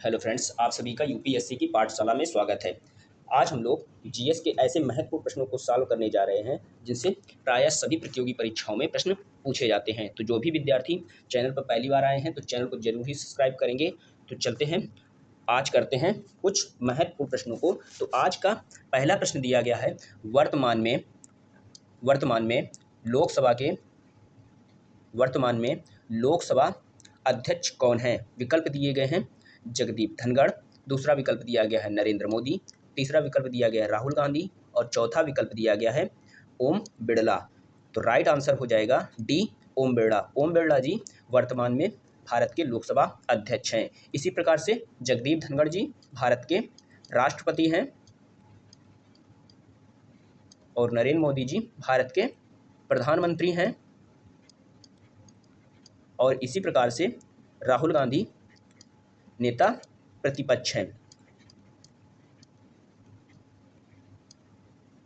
Hello friends, आप सभी का यूपीएससी की पाठशाला में स्वागत है। आज हम लोग जीएस के ऐसे महत्वपूर्ण प्रश्नों को सॉल्व करने जा रहे हैं जिनसे प्रायः सभी प्रतियोगी परीक्षाओं में प्रश्न पूछे जाते हैं। तो जो भी विद्यार्थी चैनल पर पहली बार आए हैं तो चैनल को जरूर ही सब्सक्राइब करेंगे। तो चलते हैं, आज करते हैं कुछ महत्वपूर्ण प्रश्नों को। तो आज का पहला प्रश्न दिया गया है, वर्तमान में लोकसभा के वर्तमान में लोकसभा अध्यक्ष कौन है। विकल्प दिए गए हैं, जगदीप धनखड़, दूसरा विकल्प दिया गया है नरेंद्र मोदी, तीसरा विकल्प दिया गया है राहुल गांधी और चौथा विकल्प दिया गया है ओम बिड़ला। तो राइट आंसर हो जाएगा डी, ओम बिड़ला। ओम बिड़ला जी वर्तमान में भारत के लोकसभा अध्यक्ष हैं। इसी प्रकार से जगदीप धनखड़ जी भारत के राष्ट्रपति हैं और नरेंद्र मोदी जी भारत के प्रधानमंत्री हैं और इसी प्रकार से राहुल गांधी नेता प्रतिपक्ष हैं।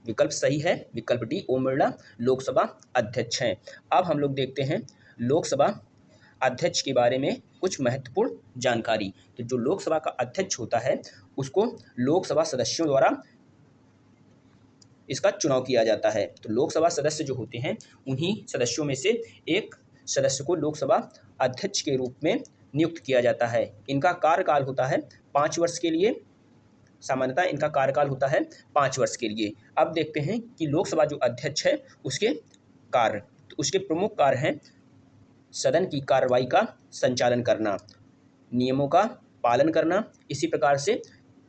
विकल्प सही है, विकल्प डी, ओम बिड़ला लोकसभा अध्यक्ष हैं। अब हम लोग देखते हैं लोकसभा अध्यक्ष के बारे में कुछ महत्वपूर्ण जानकारी। तो जो लोकसभा का अध्यक्ष होता है उसको लोकसभा सदस्यों द्वारा इसका चुनाव किया जाता है। तो लोकसभा सदस्य जो होते हैं उन्हीं सदस्यों में से एक सदस्य को लोकसभा अध्यक्ष के रूप में नियुक्त किया जाता है। इनका कार्यकाल होता है 5 वर्ष के लिए। सामान्यतः इनका कार्यकाल होता है 5 वर्ष के लिए। अब देखते हैं कि लोकसभा जो अध्यक्ष है उसके कार्य, तो उसके प्रमुख कार्य हैं सदन की कार्रवाई का संचालन करना, नियमों का पालन करना, इसी प्रकार से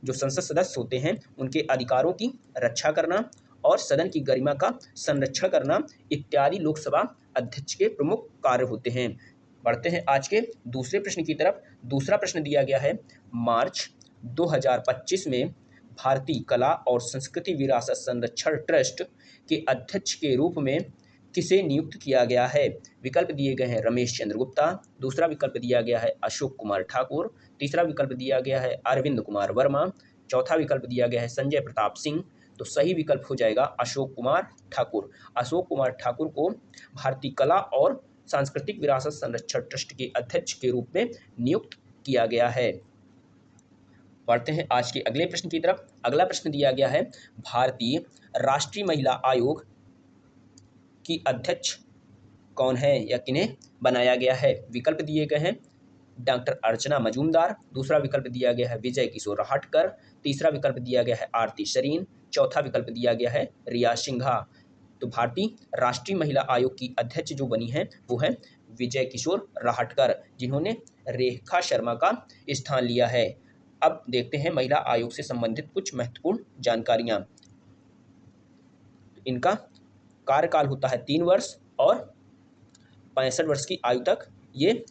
जो संसद सदस्य होते हैं उनके अधिकारों की रक्षा करना और सदन की गरिमा का संरक्षण करना इत्यादि लोकसभा अध्यक्ष के प्रमुख कार्य होते हैं। बढ़ते हैं आज के दूसरे प्रश्न की तरफ। दूसरा प्रश्न दिया गया है, मार्च 2025 में भारतीय कला और संस्कृति विरासत संरक्षण ट्रस्ट के अध्यक्ष के रूप में किसे नियुक्त किया गया है। विकल्प दिए गए हैं रमेश चंद्र गुप्ता, दूसरा विकल्प दिया गया है अशोक कुमार ठाकुर, तीसरा विकल्प दिया गया है अरविंद कुमार वर्मा, चौथा विकल्प दिया गया है संजय प्रताप सिंह। तो सही विकल्प हो जाएगा अशोक कुमार ठाकुर। अशोक कुमार ठाकुर को भारतीय कला और सांस्कृतिक विरासत संरक्षण ट्रस्ट के अध्यक्ष के रूप में नियुक्त किया गया है। बढ़ते हैं आज के अगले प्रश्न की तरफ। अगला प्रश्न दिया गया है, भारतीय राष्ट्रीय महिला आयोग की अध्यक्ष कौन है या किन्हें बनाया गया है। विकल्प दिए गए हैं डॉक्टर अर्चना मजूमदार, दूसरा विकल्प दिया गया है विजय किशोर राहटकर, तीसरा विकल्प दिया गया है आरती शरीन, चौथा विकल्प दिया गया है रिया सिंघा। तो भारतीय राष्ट्रीय महिला आयोग की अध्यक्ष जो बनी है वो है विजय किशोर राहटकर, जिन्होंने रेखा शर्मा का स्थान लिया है। अब देखते हैं महिला आयोग से संबंधित कुछ महत्वपूर्ण जानकारियां। इनका कार्यकाल होता है 3 वर्ष और 65 वर्ष की आयु तक ये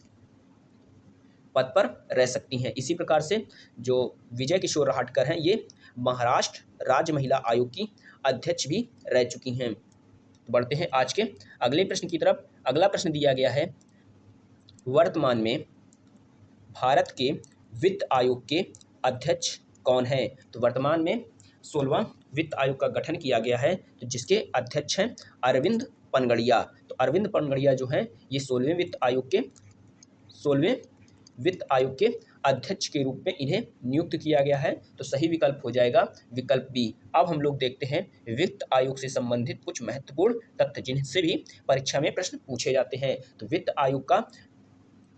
पद पर रह सकती हैं। इसी प्रकार से जो विजय किशोर राहटकर हैं ये महाराष्ट्र राज्य महिला आयोग की अध्यक्ष भी रह चुकी हैं। तो बढ़ते हैं आज के अगले प्रश्न की तरफ। अगला प्रश्न दिया गया है, वर्तमान में भारत के वित्त आयोग के अध्यक्ष कौन है। तो वर्तमान में 16वां वित्त आयोग का गठन किया गया है, तो जिसके अध्यक्ष हैं अरविंद पनगड़िया। तो अरविंद पनगड़िया जो हैं ये 16वें वित्त आयोग के अध्यक्ष के रूप में इन्हें नियुक्त किया गया है। तो सही विकल्प हो जाएगा विकल्प बी। अब हम लोग देखते हैं वित्त आयोग से संबंधित कुछ महत्वपूर्ण तथ्य जिनसे भी परीक्षा में प्रश्न पूछे जाते हैं। तो वित्त आयोग का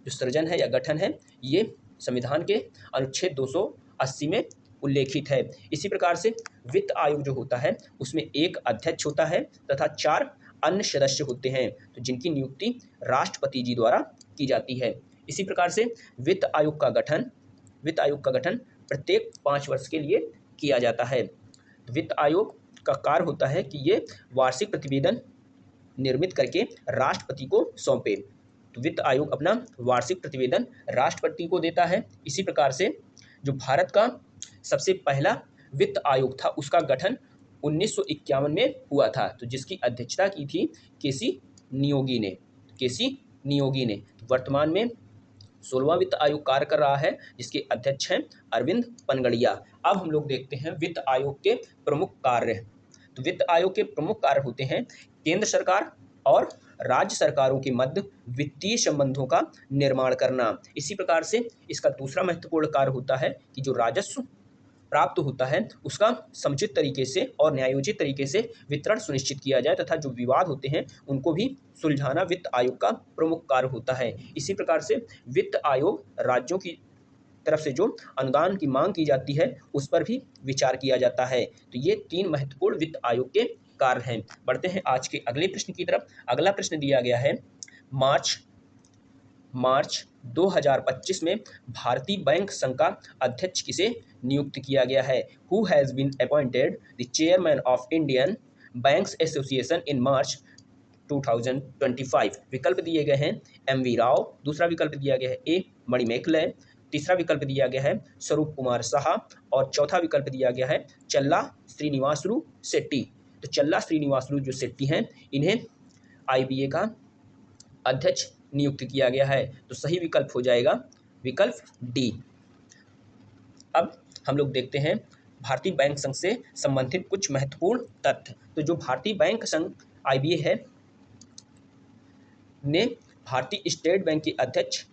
जो सृजन है या गठन है ये संविधान के अनुच्छेद 280 में उल्लेखित है। इसी प्रकार से वित्त आयोग जो होता है उसमें एक अध्यक्ष होता है तथा 4 अन्य सदस्य होते हैं, तो जिनकी नियुक्ति राष्ट्रपति जी द्वारा की जाती है। इसी प्रकार से वित्त आयोग का गठन प्रत्येक 5 वर्ष के लिए किया जाता है। वित्त आयोग का कार्य होता है कि ये वार्षिक प्रतिवेदन निर्मित करके राष्ट्रपति को सौंपे। तो वित्त आयोग अपना वार्षिक प्रतिवेदन राष्ट्रपति को देता है। इसी प्रकार से जो भारत का सबसे पहला वित्त आयोग था उसका गठन 1951 में हुआ था, तो जिसकी अध्यक्षता की थी केसी नियोगी ने। तो वर्तमान में 16वां वित्त आयोग कार्य कर रहा है जिसके अध्यक्ष हैं अरविंद पनगड़िया। अब हम लोग देखते हैं वित्त आयोग के प्रमुख कार्य। तो वित्त आयोग के प्रमुख कार्य होते हैं केंद्र सरकार और राज्य सरकारों के मध्य वित्तीय संबंधों का निर्माण करना। इसी प्रकार से इसका दूसरा महत्वपूर्ण कार्य होता है कि जो राजस्व प्राप्त होता है उसका समुचित तरीके से और न्यायोचित तरीके से वितरण सुनिश्चित किया जाए तथा जो विवाद होते हैं उनको भी सुलझाना वित्त आयोग का प्रमुख कार्य होता है। इसी प्रकार से वित्त आयोग राज्यों की तरफ से जो अनुदान की मांग की जाती है उस पर भी विचार किया जाता है। तो ये 3 महत्वपूर्ण वित्त आयोग के कार्य हैं। बढ़ते हैं आज के अगले प्रश्न की तरफ। अगला प्रश्न दिया गया है, मार्च 2025 में भारतीय बैंक संघ का अध्यक्ष किसे नियुक्त किया गया है? Who has been appointed the chairman of Indian Banks Association in March 2025? विकल्प दिए गए हैं MV राव, दूसरा विकल्प दिया गया है A मणिमेखले, तीसरा विकल्प दिया गया है स्वरूप कुमार साहा और चौथा विकल्प दिया गया है चल्ला श्रीनिवासलू शेट्टी। तो चल्ला श्रीनिवासलू जो शेट्टी हैं इन्हें IBA का अध्यक्ष नियुक्त किया गया है। तो सही विकल्प हो जाएगा विकल्प D। अब हम लोग देखते हैं भारतीय बैंक संघ से संबंधित कुछ महत्वपूर्ण तथ्य। तो जो भारतीय बैंक संघ IBA है ने भारतीय स्टेट बैंक के अध्यक्ष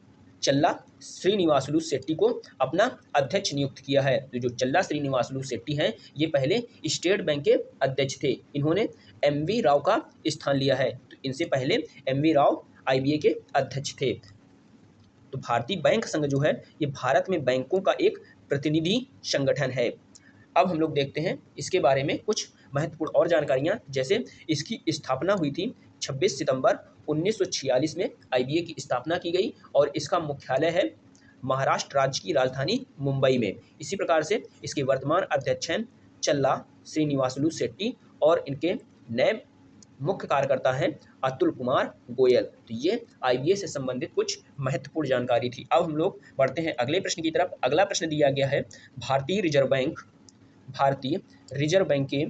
चल्ला श्रीनिवासलू शेट्टी को अपना अध्यक्ष नियुक्त किया है। तो जो चल्ला श्रीनिवासलू शेट्टी हैं ये पहले स्टेट बैंक के अध्यक्ष थे, इन्होंने MV राव का स्थान लिया है। तो इनसे पहले MV राव IBA के अध्यक्ष थे। तो भारतीय बैंक संघ जो है ये भारत में बैंकों का एक प्रतिनिधि संगठन है। अब हम लोग देखते हैं इसके बारे में कुछ महत्वपूर्ण और जानकारियाँ, जैसे इसकी स्थापना हुई थी 26 सितंबर 1946 में IBA की स्थापना की गई और इसका मुख्यालय है महाराष्ट्र राज्य की राजधानी मुंबई में। इसी प्रकार से इसके वर्तमान अध्यक्ष हैं चल्ला श्रीनिवासलू शेट्टी और इनके नए मुख्य कार्यकर्ता हैं अतुल कुमार गोयल। तो ये IBA से संबंधित कुछ महत्वपूर्ण जानकारी थी। अब हम लोग बढ़ते हैं अगले प्रश्न की तरफ। अगला प्रश्न दिया गया है, भारतीय रिजर्व बैंक के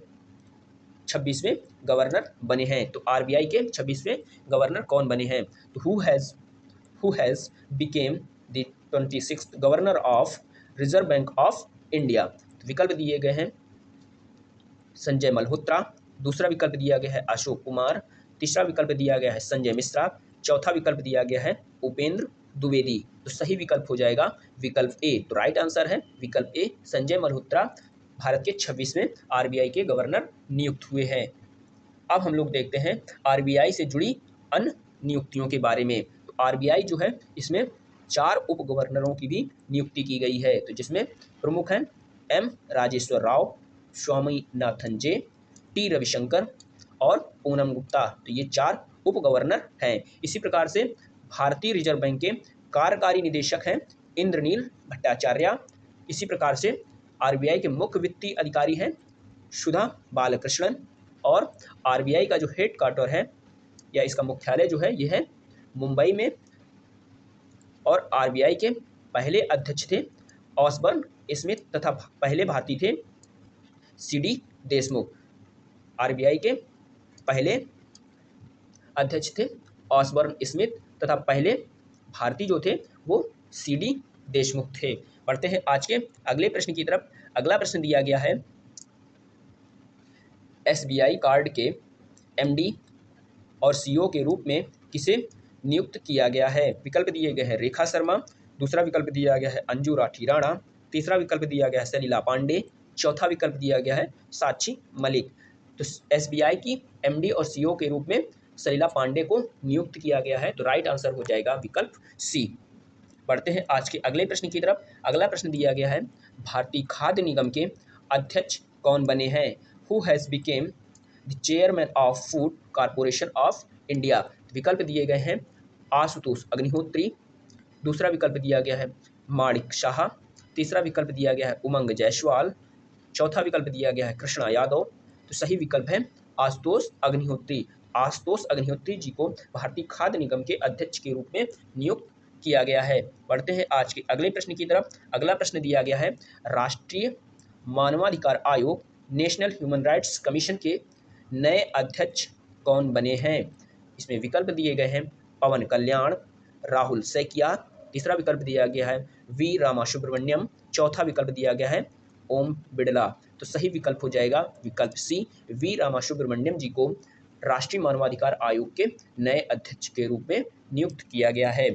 26वें गवर्नर बने हैं। तो RBI के 26वें गवर्नर कौन बने हैं? तो who has became the 26th governor of reserve bank of India? तो विकल्प दिए गए हैं संजय मल्होत्रा, दूसरा विकल्प दिया गया है अशोक कुमार, तीसरा विकल्प दिया गया है संजय मिश्रा, चौथा विकल्प दिया गया है उपेंद्र द्विवेदी। तो सही विकल्प हो जाएगा विकल्प A। तो राइट आंसर है विकल्प A, संजय मल्होत्रा भारत के 26वें RBI के गवर्नर नियुक्त हुए हैं। अब हम लोग देखते हैं RBI से जुड़ी अन्य नियुक्तियों के बारे में। तो RBI जो है इसमें 4 उप गवर्नरों की भी नियुक्ति की गई है। तो जिसमें प्रमुख हैं M राजेश्वर राव, स्वामीनाथन जे, T रविशंकर और पूनम गुप्ता। तो ये 4 उप गवर्नर हैं। इसी प्रकार से भारतीय रिजर्व बैंक के कार्यकारी निदेशक हैं इंद्रनील भट्टाचार्य। इसी प्रकार से RBI के मुख्य वित्तीय अधिकारी हैं सुधा बालकृष्णन और RBI का जो हेड क्वार्टर है या इसका मुख्यालय जो है ये है मुंबई में। और RBI के पहले अध्यक्ष थे ऑसबर्न स्मिथ तथा पहले भारतीय थे CD देशमुख। RBI के पहले अध्यक्ष थे ऑसबर्न स्मिथ तथा पहले भारतीय जो थे वो CD देशमुख थे। बढ़ते हैं आज के अगले प्रश्न की तरफ। अगला प्रश्न दिया गया है, SBI कार्ड के MD और CEO के रूप में किसे नियुक्त किया गया है? विकल्प दिए गए हैं रेखा शर्मा, दूसरा विकल्प दिया गया है अंजू राठी राणा, तीसरा विकल्प दिया गया है सलीला पांडे, चौथा विकल्प दिया गया है साक्षी मलिक। तो SBI की MD और CEO के रूप में सलीला पांडे को नियुक्त किया गया है। तो राइट आंसर हो जाएगा विकल्प C। बढ़ते हैं आज के अगले प्रश्न की तरफ। अगला प्रश्न दिया गया है, भारतीय खाद्य निगम के अध्यक्ष कौन बने हैं? Who has became the chairman of food corporation of India? विकल्प दिए गए हैं आशुतोष अग्निहोत्री, दूसरा विकल्प दिया गया है माणिक शाह, तीसरा विकल्प दिया गया है उमंग जायसवाल, चौथा विकल्प दिया गया है कृष्णा यादव। तो सही विकल्प है आशुतोष अग्निहोत्री। आशुतोष अग्निहोत्री जी को भारतीय खाद्य निगम के अध्यक्ष के रूप में नियुक्त किया गया है। बढ़ते हैं आज के अगले प्रश्न की तरफ। अगला प्रश्न दिया गया है, राष्ट्रीय मानवाधिकार आयोग नेशनल ह्यूमन राइट्स कमीशन के नए अध्यक्ष कौन बने हैं? इसमें विकल्प दिए गए हैं पवन कल्याण, राहुल सैकिया, तीसरा विकल्प दिया गया है V रामा सुब्रमण्यम, चौथा विकल्प दिया गया है ओम बिड़ला। तो सही विकल्प हो जाएगा विकल्प C। V रामा सुब्रमण्यम जी को राष्ट्रीय मानवाधिकार आयोग के नए अध्यक्ष के रूप में नियुक्त किया गया है।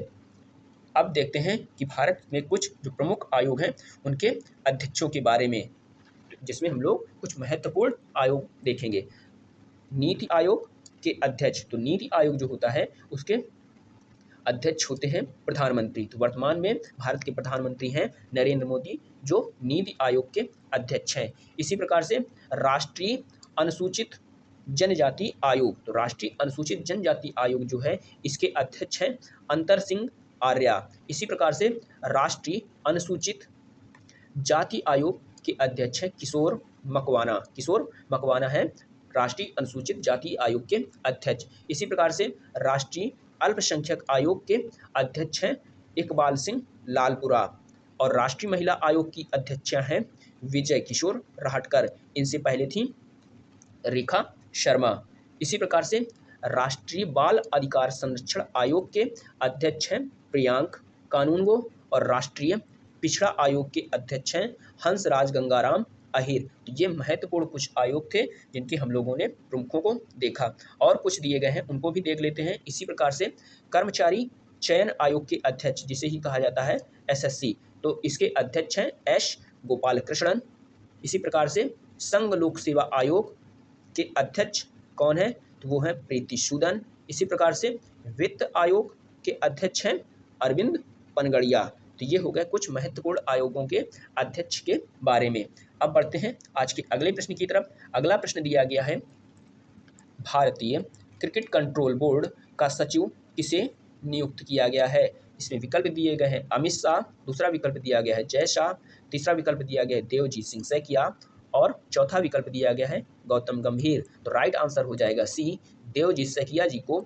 अब देखते हैं कि भारत में कुछ जो प्रमुख आयोग हैं उनके अध्यक्षों के बारे में, जिसमें हम लोग कुछ महत्वपूर्ण आयोग देखेंगे। नीति आयोग के अध्यक्ष, तो नीति आयोग जो होता है उसके अध्यक्ष होते हैं प्रधानमंत्री। तो वर्तमान में भारत के प्रधानमंत्री हैं नरेंद्र मोदी, जो नीति आयोग के अध्यक्ष हैं। इसी प्रकार से राष्ट्रीय अनुसूचित जनजाति आयोग, तो राष्ट्रीय अनुसूचित जनजाति आयोग जो है इसके अध्यक्ष हैं अंतर सिंह आर्या। इसी प्रकार से राष्ट्रीय अनुसूचित जाति आयोग के अध्यक्ष हैं किशोर मकवाना। किशोर मकवाना है राष्ट्रीय अनुसूचित जाति आयोग के अध्यक्ष। इसी प्रकार से राष्ट्रीय अल्पसंख्यक आयोग के अध्यक्ष हैं इकबाल सिंह लालपुरा, और राष्ट्रीय महिला आयोग की अध्यक्षा हैं विजय किशोर राहटकर। इनसे पहले थी रेखा शर्मा। इसी प्रकार से राष्ट्रीय बाल अधिकार संरक्षण आयोग के अध्यक्ष हैं प्रियांक कानूनगो, और राष्ट्रीय पिछड़ा आयोग के अध्यक्ष हैं हंसराज गंगाराम अहिर। तो ये महत्वपूर्ण कुछ आयोग थे जिनके हम लोगों ने प्रमुखों को देखा, और कुछ दिए गए हैं उनको भी देख लेते हैं। इसी प्रकार से कर्मचारी चयन आयोग के अध्यक्ष, जिसे ही कहा जाता है एसएससी, तो इसके अध्यक्ष हैं एस गोपालकृष्णन। इसी प्रकार से संघ लोक सेवा आयोग के अध्यक्ष कौन है, तो वो है प्रीति सूदन। इसी प्रकार से वित्त आयोग के अध्यक्ष हैं अरविंद पनगड़िया। तो ये हो गए कुछ महत्वपूर्ण आयोगों के अध्यक्ष के बारे में। अब बढ़ते हैं आज के अगले प्रश्न की तरफ। अगला प्रश्न दिया गया है, भारतीय क्रिकेट कंट्रोल बोर्ड का सचिव किसे नियुक्त किया गया है। इसमें विकल्प दिए गए हैं अमित शाह, दूसरा विकल्प दिया गया है जय शाह, तीसरा विकल्प दिया गया है देवजीत सिंह सैकिया, और चौथा विकल्प दिया गया है गौतम गंभीर। तो राइट आंसर हो जाएगा सी, देवजीत सैकिया जी को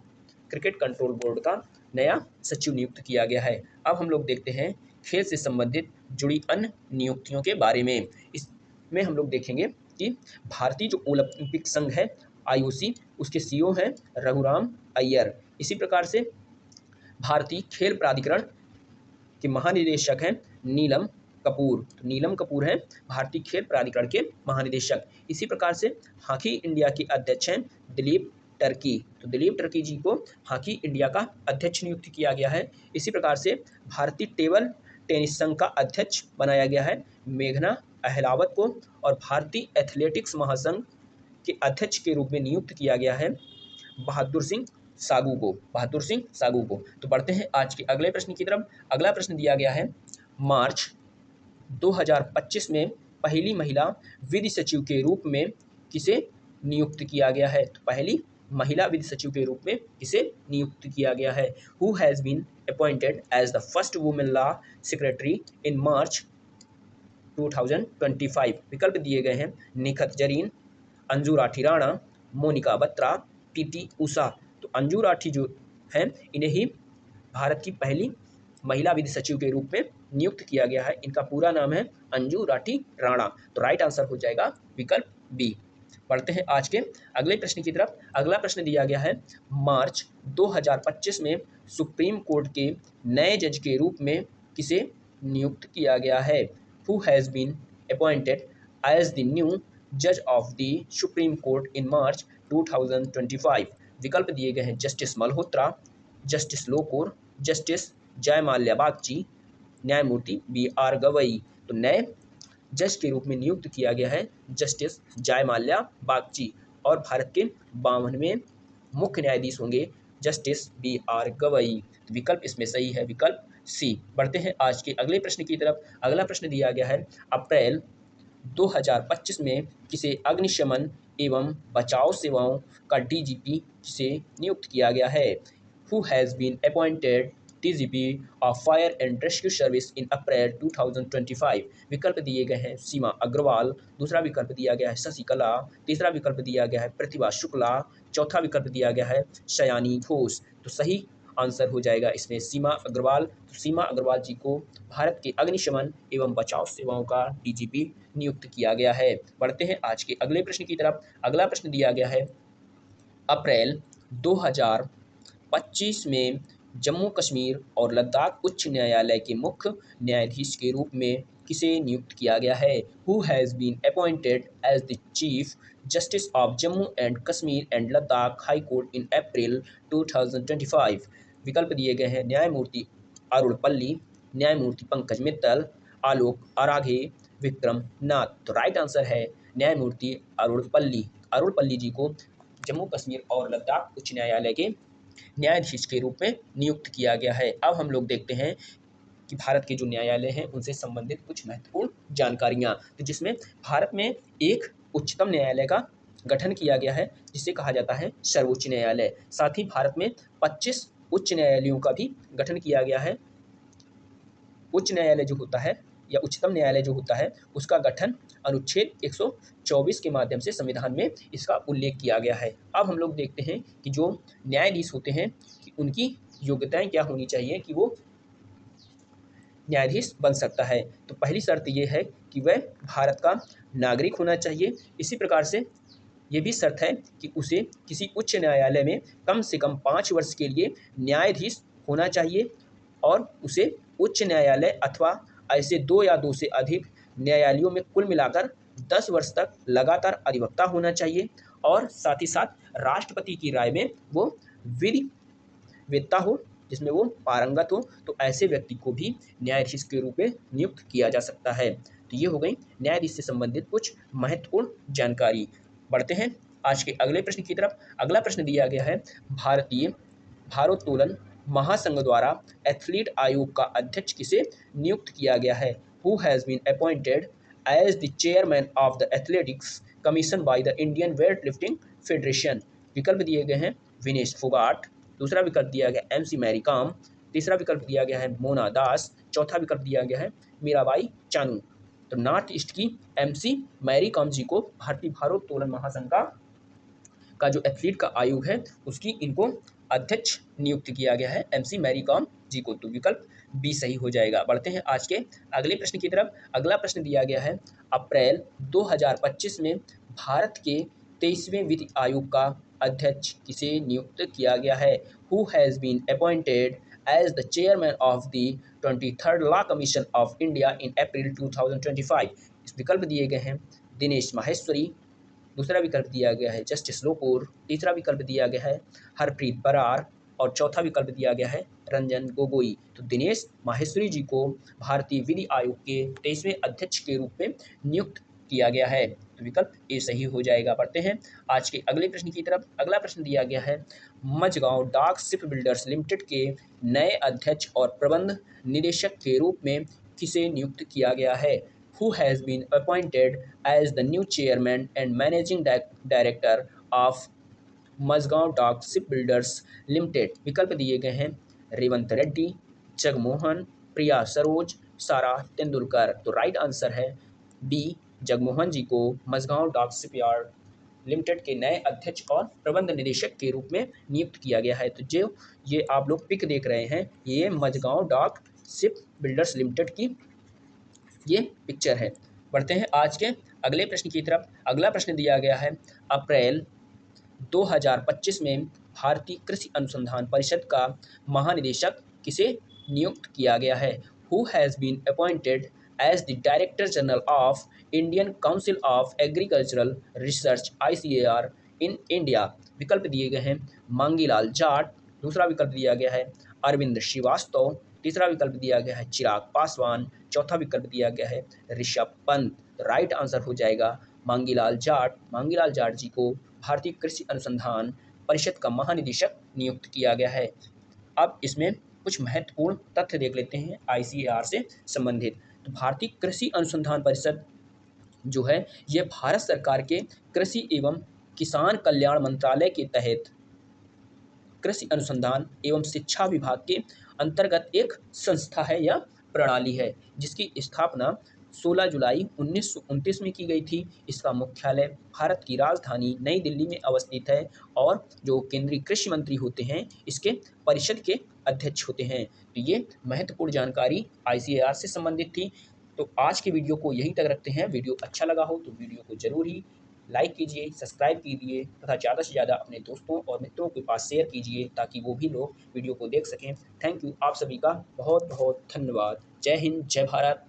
क्रिकेट कंट्रोल बोर्ड का नया सचिव नियुक्त किया गया है। अब हम लोग देखते हैं खेल से संबंधित जुड़ी अन्य नियुक्तियों के बारे में। इसमें हम लोग देखेंगे कि भारतीय जो ओलंपिक संघ है आईओसी, उसके सीईओ हैं रघुराम अय्यर। इसी प्रकार से भारतीय खेल प्राधिकरण के महानिदेशक हैं नीलम कपूर। तो नीलम कपूर हैं भारतीय खेल प्राधिकरण के महानिदेशक। इसी प्रकार से हॉकी इंडिया के अध्यक्ष हैं दिलीप टर्की। तो दिलीप टर्की जी को हॉकी इंडिया का अध्यक्ष नियुक्त किया गया है। इसी प्रकार से भारतीय टेबल टेनिस संघ का अध्यक्ष बनाया गया है मेघना अहलावत को, और भारतीय एथलेटिक्स महासंघ के अध्यक्ष के रूप में नियुक्त किया गया है बहादुर सिंह सागू को। बहादुर सिंह सागू को। तो बढ़ते हैं आज के अगले प्रश्न की तरफ। अगला प्रश्न दिया गया है, मार्च 2025 में पहली महिला विधि सचिव के रूप में किसे नियुक्त किया गया है। तो पहली महिला विधि सचिव के रूप में किसे नियुक्त किया गया है। Who has been appointed as the first women law secretary in March 2025। विकल्प दिए गए हैं निखत जरीन, अंजू राठी राणा, मोनिका बत्रा, पीटी उषा। तो अंजू राठी जो हैं इन्हें ही भारत की पहली महिला विधि सचिव के रूप में नियुक्त किया गया है। इनका पूरा नाम है अंजू राठी राणा। तो राइट आंसर हो जाएगा विकल्प बी। बढ़ते हैं आज के अगले प्रश्न की तरफ। अगला प्रश्न दिया गया है, मार्च 2025 में सुप्रीम कोर्ट के नए जज के रूप में किसे नियुक्त किया गया है। Who has been appointed as the new जज of the supreme court in March 2025। विकल्प दिए गए हैं justice Malhotra, justice Lokur, justice Joymalya Bagchi, न्यायमूर्ति BR गवई। तो नए जज के रूप में नियुक्त किया गया है जस्टिस जयमाल्या बागची, और भारत के 52वें मुख्य न्यायाधीश होंगे जस्टिस BR गवई। विकल्प इसमें सही है, विकल्प सी। बढ़ते हैं आज के अगले प्रश्न की तरफ। अगला प्रश्न दिया गया है, अप्रैल 2025 में किसे अग्निशमन एवं बचाव सेवाओं का DGP किसे नियुक्त किया गया है। Who has been appointed DGP of fire and rescue service in April 2025। विकल्प दिए गए हैं सीमा अग्रवाल, दूसरा विकल्प दिया गया है शशिकला, तीसरा विकल्प दिया गया है प्रतिभा शुक्ला, चौथा विकल्प दिया गया है शयानी घोष। तो सही आंसर हो जाएगा इसमें सीमा अग्रवाल। तो सीमा अग्रवाल जी को भारत के अग्निशमन एवं बचाव सेवाओं का DGP नियुक्त किया गया है। बढ़ते हैं आज के अगले प्रश्न की तरफ। अगला प्रश्न दिया गया है, अप्रैल 2025 में जम्मू कश्मीर और लद्दाख उच्च न्यायालय के मुख्य न्यायाधीश के रूप में किसे नियुक्त किया गया है? Who has been appointed as the chief justice of Jammu and Kashmir and Ladakh high court in April 2025? विकल्प दिए गए हैं न्यायमूर्ति अरुण पल्ली, न्यायमूर्ति पंकज मित्तल, आलोक आराघे, विक्रम नाथ। तो राइट आंसर है न्यायमूर्ति अरुण पल्ली। अरुण पल्ली जी को जम्मू कश्मीर और लद्दाख उच्च न्यायालय के न्यायाधीश के रूप में नियुक्त किया गया है। अब हम लोग देखते हैं कि भारत के जो न्यायालय हैं उनसे संबंधित कुछ महत्वपूर्ण जानकारियाँ, तो जिसमें भारत में एक उच्चतम न्यायालय का गठन किया गया है जिसे कहा जाता है सर्वोच्च न्यायालय। साथ ही भारत में 25 उच्च न्यायालयों का भी गठन किया गया है। उच्च न्यायालय जो होता है या उच्चतम न्यायालय जो होता है उसका गठन अनुच्छेद 124 के माध्यम से संविधान में इसका उल्लेख किया गया है। अब हम लोग देखते हैं कि जो न्यायाधीश होते हैं कि उनकी योग्यताएं क्या होनी चाहिए कि वो न्यायाधीश बन सकता है। तो पहली शर्त ये है कि वह भारत का नागरिक होना चाहिए। इसी प्रकार से ये भी शर्त है कि उसे किसी उच्च न्यायालय में कम से कम 5 वर्ष के लिए न्यायाधीश होना चाहिए और उसे उच्च न्यायालय अथवा ऐसे 2 या 2 से अधिक न्यायालयों में कुल मिलाकर 10 वर्ष तक लगातार अधिवक्ता होना चाहिए और साथ ही साथ राष्ट्रपति की राय में वो विधिवेत्ता हो, जिसमें वो पारंगत हो। तो ऐसे व्यक्ति को भी न्यायाधीश के रूप में नियुक्त किया जा सकता है। तो ये हो गई न्यायाधीश से संबंधित कुछ महत्वपूर्ण जानकारी। बढ़ते हैं आज के अगले प्रश्न की तरफ। अगला प्रश्न दिया गया है भारतीय भारोत्तोलन महासंघ द्वारा एथलीट आयोग का अध्यक्ष किसे नियुक्त किया गया है? Who has been appointed as the chairman of the athletics commission by the Indian weight lifting federation? विकल्प दिए गए हैं विनेश फोगाट, दूसरा विकल्प दिया गया MC मैरी कॉम, तीसरा विकल्प दिया गया है मोना दास, चौथा विकल्प दिया गया है मीराबाई चानू। तो नॉर्थ ईस्ट की MC मैरी कॉम जी को भारतीय भारोत्तोलन महासंघ का जो एथलीट का आयोग है उसकी इनको अध्यक्ष नियुक्त किया गया है MC मैरी कॉम जी को। तो विकल्प बी सही हो जाएगा। बढ़ते हैं आज के अगले प्रश्न की तरफ। अगला प्रश्न दिया गया है अप्रैल 2025 में भारत के 23वें विधि आयोग का अध्यक्ष किसे नियुक्त किया गया है? Who has been appointed as the chairman of the 23rd law commission of India in April 2025? इस विकल्प दिए गए हैं दिनेश माहेश्वरी, दूसरा विकल्प दिया गया है जस्टिस लोकुर, तीसरा विकल्प दिया गया है हरप्रीत बरार और चौथा विकल्प दिया गया है रंजन गोगोई। तो दिनेश माहेश्वरी जी को भारतीय विधि आयोग के 23वें अध्यक्ष के रूप में नियुक्त किया गया है। तो विकल्प ए सही हो जाएगा। बढ़ते हैं आज के अगले प्रश्न की तरफ। अगला प्रश्न दिया गया है मझगांव डाक शिप बिल्डर्स लिमिटेड के नए अध्यक्ष और प्रबंध निदेशक के रूप में किसे नियुक्त किया गया है? Who has been appointed as the new chairman and managing director of Majhgaon डाक शिप बिल्डर्स लिमिटेड? विकल्प दिए गए हैं रेवंत रेड्डी, जगमोहन, प्रिया सरोज, सारा तेंदुलकर। तो राइट आंसर है डी, जगमोहन जी को मझगांव डाक शिपयार्ड लिमिटेड के नए अध्यक्ष और प्रबंध निदेशक के रूप में नियुक्त किया गया है। तो जो ये आप लोग पिक देख रहे हैं ये मझगांव डाक शिप बिल्डर्स लिमिटेड की ये पिक्चर है। बढ़ते हैं आज के अगले प्रश्न की तरफ। अगला प्रश्न दिया गया है अप्रैल 2025 में भारतीय कृषि अनुसंधान परिषद का महानिदेशक किसे नियुक्त किया गया है? Who has been appointed as the director general of Indian council of agricultural research ICAR in India? विकल्प दिए गए हैं मांगीलाल जाट, दूसरा विकल्प दिया गया है अरविंद श्रीवास्तव, तीसरा विकल्प दिया गया है चिराग पासवान, चौथा विकल्प दिया गया है ऋषभ पंत। राइट आंसर हो जाएगा मांगीलाल जाट। मांगीलाल जाट जी को भारतीय कृषि अनुसंधान परिषद का महानिदेशक नियुक्त किया गया है। अब इसमें कुछ महत्वपूर्ण तथ्य देख लेते हैं ICAR से संबंधित। तो भारतीय कृषि अनुसंधान परिषद जो है यह भारत सरकार के कृषि एवं किसान कल्याण मंत्रालय के तहत कृषि अनुसंधान एवं शिक्षा विभाग के अंतर्गत एक संस्था है या प्रणाली है जिसकी स्थापना 16 जुलाई 1929 में की गई थी। इसका मुख्यालय भारत की राजधानी नई दिल्ली में अवस्थित है और जो केंद्रीय कृषि मंत्री होते हैं इसके परिषद के अध्यक्ष होते हैं। तो ये महत्वपूर्ण जानकारी ICAR से संबंधित थी। तो आज की वीडियो को यहीं तक रखते हैं। वीडियो अच्छा लगा हो तो वीडियो को जरूर ही लाइक कीजिए, सब्सक्राइब कीजिए तथा ज़्यादा से ज़्यादा अपने दोस्तों और मित्रों के पास शेयर कीजिए ताकि वो भी लोग वीडियो को देख सकें। थैंक यू, आप सभी का बहुत बहुत धन्यवाद। जय हिंद, जय भारत।